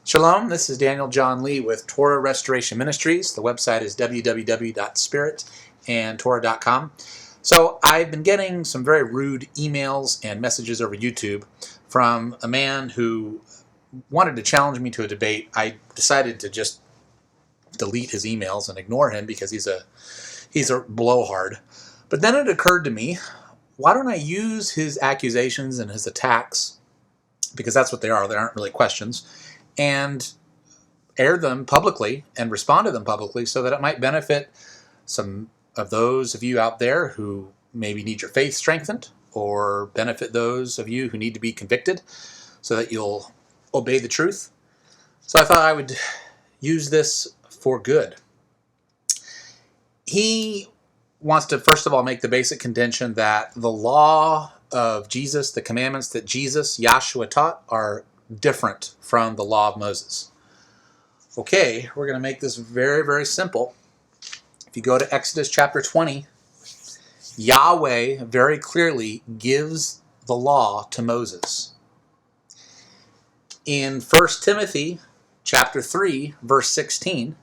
Shalom, this is Daniel John Lee with Torah Restoration Ministries. The website is www.spiritandtorah.com. So I've been getting some very rude emails and messages over YouTube from a man who wanted to challenge me to a debate. I decided to just delete his emails and ignore him because he's a blowhard. But then it occurred to me, why don't I use his accusations and his attacks, because that's what they are, they aren't really questions, and air them publicly and respond to them publicly so that it might benefit some of those of you out there who maybe need your faith strengthened, or benefit those of you who need to be convicted so that you'll obey the truth. So I thought I would use this for good. He wants to, first of all, make the basic contention that the law of Jesus, the commandments that Jesus, Yahshua, taught are different from the law of Moses. Okay, we're going to make this very, very simple. If you go to Exodus chapter 20, Yahweh very clearly gives the law to Moses. In 1 Timothy chapter 3, verse 16,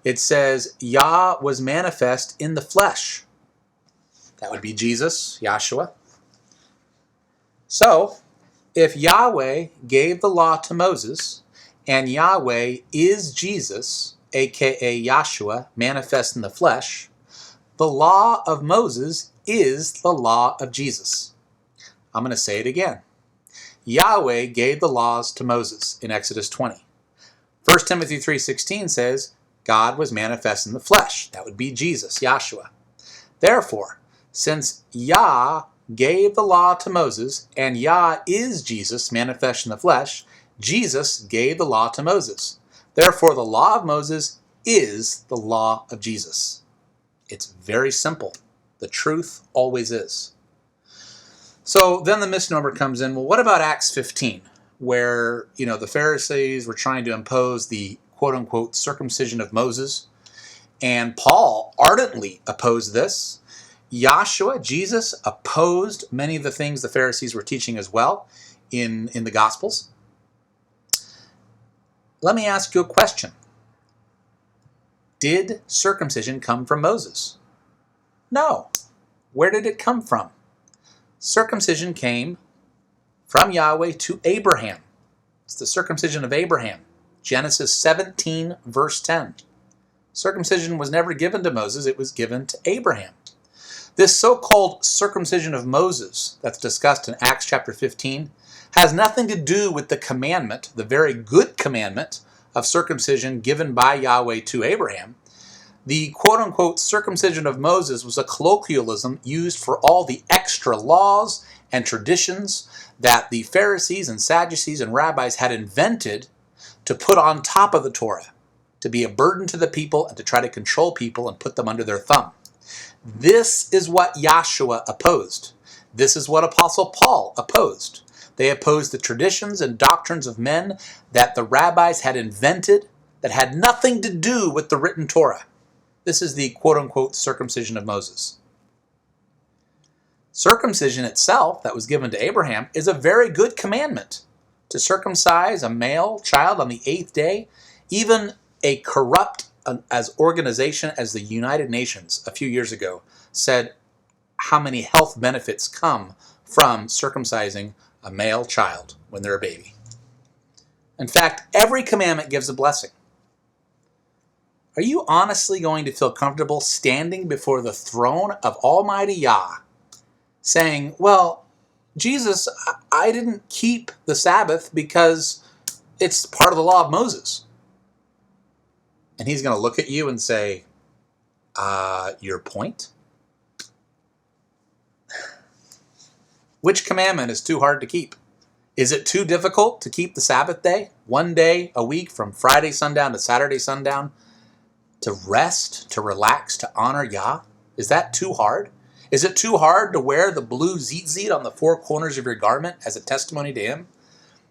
it says, Yah was manifest in the flesh. That would be Jesus, Yahshua. So, if Yahweh gave the law to Moses, and Yahweh is Jesus, aka Yahshua, manifest in the flesh, the law of Moses is the law of Jesus. I'm going to say it again. Yahweh gave the laws to Moses in Exodus 20. 1 Timothy 3:16 says, God was manifest in the flesh. That would be Jesus, Yahshua. Therefore, since Yah gave the law to Moses, and Yah is Jesus, manifest in the flesh, Jesus gave the law to Moses. Therefore, the law of Moses is the law of Jesus. It's very simple. The truth always is. So then the misnomer comes in, well, what about Acts 15, where, the Pharisees were trying to impose the quote-unquote circumcision of Moses, and Paul ardently opposed this. Yahshua, Jesus, opposed many of the things the Pharisees were teaching as well in the Gospels. Let me ask you a question. Did circumcision come from Moses? No. Where did it come from? Circumcision came from Yahweh to Abraham. It's the circumcision of Abraham. Genesis 17, verse 10. Circumcision was never given to Moses, it was given to Abraham. This so-called circumcision of Moses that's discussed in Acts chapter 15 has nothing to do with the commandment, the very good commandment of circumcision given by Yahweh to Abraham. The quote-unquote circumcision of Moses was a colloquialism used for all the extra laws and traditions that the Pharisees and Sadducees and rabbis had invented to put on top of the Torah, to be a burden to the people and to try to control people and put them under their thumb. This is what Yahshua opposed. This is what Apostle Paul opposed. They opposed the traditions and doctrines of men that the rabbis had invented that had nothing to do with the written Torah. This is the quote-unquote circumcision of Moses. Circumcision itself, that was given to Abraham, is a very good commandment. To circumcise a male child on the 8th day, even a corrupt as organization as the United Nations a few years ago said how many health benefits come from circumcising a male child when they're a baby. In fact, every commandment gives a blessing. Are you honestly going to feel comfortable standing before the throne of Almighty Yah saying, well, Jesus, I didn't keep the Sabbath because it's part of the law of Moses? And he's going to look at you and say, your point? Which commandment is too hard to keep? Is it too difficult to keep the Sabbath day? One day a week from Friday sundown to Saturday sundown? To rest, to relax, to honor Yah? Is that too hard? Is it too hard to wear the blue tzitzit on the four corners of your garment as a testimony to Him?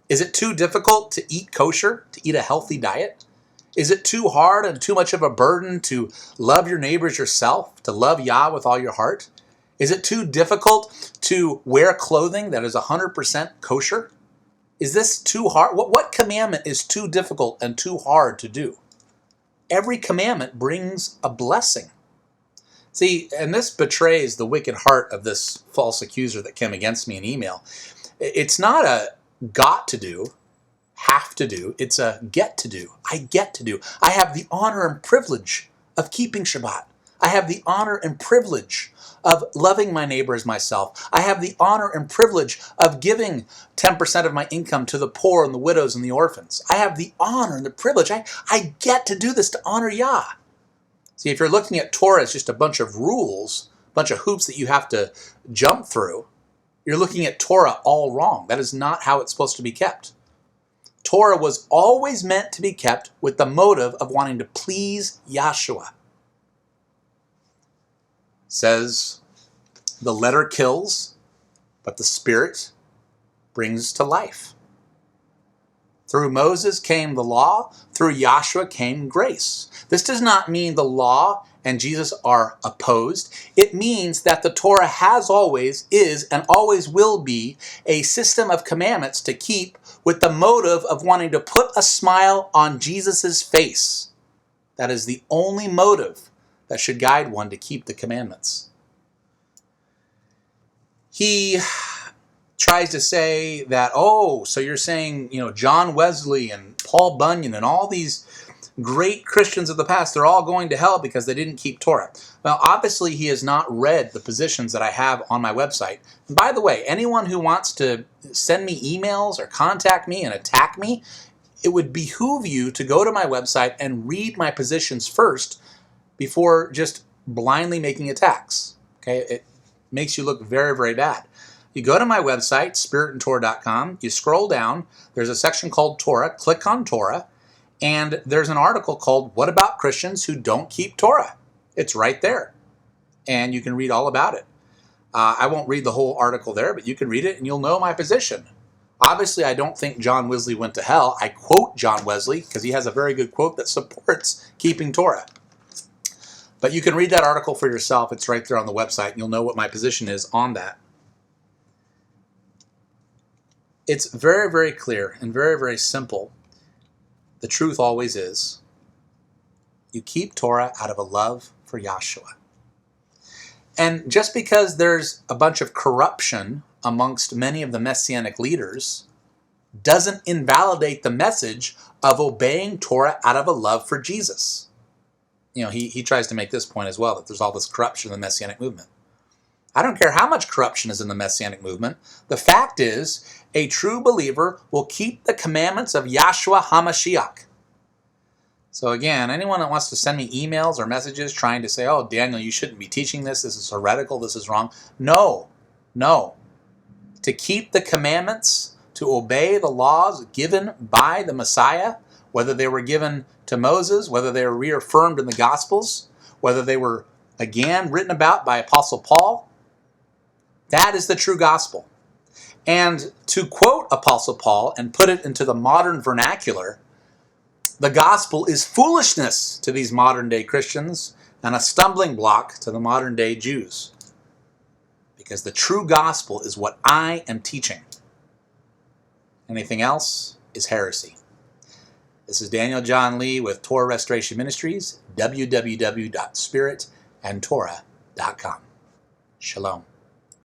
Is it too difficult to eat kosher, to eat a healthy diet? Is it too hard and too much of a burden to love your neighbors yourself, to love Yah with all your heart? Is it too difficult to wear clothing that is 100% kosher? Is this too hard? What commandment is too difficult and too hard to do? Every commandment brings a blessing. See, and this betrays the wicked heart of this false accuser that came against me in email. It's not a got to do, have to do. It's a get to do. I get to do. I have the honor and privilege of keeping Shabbat. I have the honor and privilege of loving my neighbor as myself. I have the honor and privilege of giving 10% of my income to the poor and the widows and the orphans. I have the honor and the privilege. I get to do this to honor Yah. See, if you're looking at Torah as just a bunch of rules, a bunch of hoops that you have to jump through, you're looking at Torah all wrong. That is not how it's supposed to be kept. Torah was always meant to be kept with the motive of wanting to please Yahshua. Says, the letter kills, but the Spirit brings to life. Through Moses came the law, through Yahshua came grace. This does not mean the law and Jesus are opposed. It means that the Torah has always, is, and always will be a system of commandments to keep with the motive of wanting to put a smile on Jesus' face. That is the only motive that should guide one to keep the commandments. He tries to say that, oh, so you're saying, John Wesley and Paul Bunyan and all these great Christians of the past, they're all going to hell because they didn't keep Torah. Well, obviously he has not read the positions that I have on my website. And by the way, anyone who wants to send me emails or contact me and attack me, it would behoove you to go to my website and read my positions first before just blindly making attacks. Okay, it makes you look very, very bad. You go to my website, spiritandtorah.com, you scroll down, there's a section called Torah, click on Torah, and there's an article called What About Christians Who Don't Keep Torah? It's right there, and you can read all about it. I won't read the whole article there, but you can read it and you'll know my position. Obviously, I don't think John Wesley went to hell. I quote John Wesley because he has a very good quote that supports keeping Torah. But you can read that article for yourself. It's right there on the website, and you'll know what my position is on that. It's very, very clear and very, very simple. The truth always is, you keep Torah out of a love for Yahshua. And just because there's a bunch of corruption amongst many of the Messianic leaders doesn't invalidate the message of obeying Torah out of a love for Jesus. He tries to make this point as well, that there's all this corruption in the Messianic movement. I don't care how much corruption is in the Messianic movement. The fact is, a true believer will keep the commandments of Yahshua HaMashiach. So again, anyone that wants to send me emails or messages trying to say, oh, Daniel, you shouldn't be teaching this is heretical, this is wrong. No. To keep the commandments, to obey the laws given by the Messiah, whether they were given to Moses, whether they were reaffirmed in the Gospels, whether they were again written about by Apostle Paul, that is the true gospel. And to quote Apostle Paul and put it into the modern vernacular, the gospel is foolishness to these modern day Christians and a stumbling block to the modern day Jews. Because the true gospel is what I am teaching. Anything else is heresy. This is Daniel John Lee with Torah Restoration Ministries, www.spiritandtorah.com. Shalom.